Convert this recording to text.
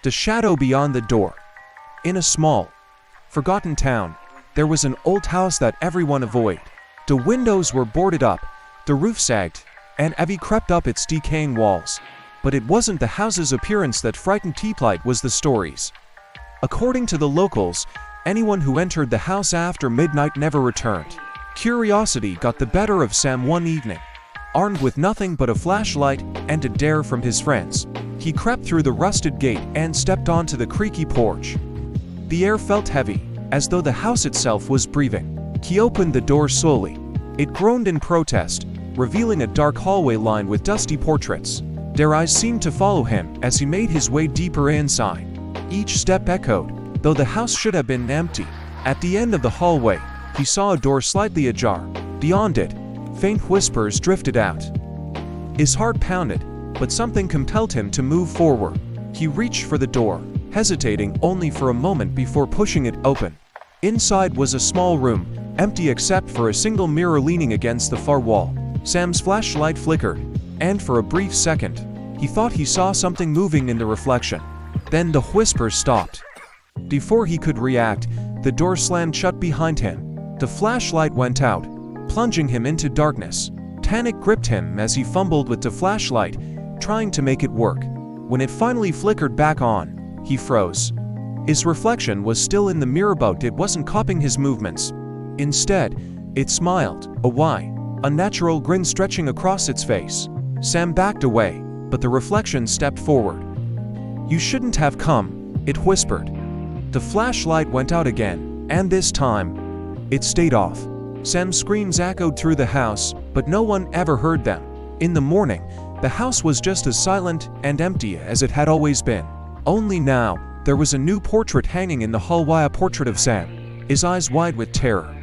The shadow beyond the door. In a small, forgotten town, there was an old house that everyone avoided. The windows were boarded up, the roof sagged, and ivy crept up its decaying walls. But it wasn't the house's appearance that frightened people, it was the stories. According to the locals, anyone who entered the house after midnight never returned. Curiosity got the better of Sam one evening. Armed with nothing but a flashlight and a dare from his friends, he crept through the rusted gate and stepped onto the creaky porch. The air felt heavy, as though the house itself was breathing. He opened the door slowly. It groaned in protest, revealing a dark hallway lined with dusty portraits. Their eyes seemed to follow him as he made his way deeper inside. Each step echoed, though the house should have been empty. At the end of the hallway, he saw a door slightly ajar. Beyond it, faint whispers drifted out. His heart pounded, but something compelled him to move forward. He reached for the door, hesitating only for a moment before pushing it open. Inside was a small room, empty except for a single mirror leaning against the far wall. Sam's flashlight flickered, and for a brief second, he thought he saw something moving in the reflection. Then the whisper stopped. Before he could react, the door slammed shut behind him. The flashlight went out, plunging him into darkness. Panic gripped him as he fumbled with the flashlight, trying to make it work. When it finally flickered back on, he froze. His reflection was still in the mirror, but it wasn't copying his movements. Instead, it smiled, a wide, unnatural grin stretching across its face. Sam backed away, but the reflection stepped forward. "You shouldn't have come," it whispered. The flashlight went out again, and this time, it stayed off. Sam's screams echoed through the house, but no one ever heard them. In the morning, the house was just as silent and empty as it had always been. Only now, there was a new portrait hanging in the hallway, a portrait of Sam, his eyes wide with terror.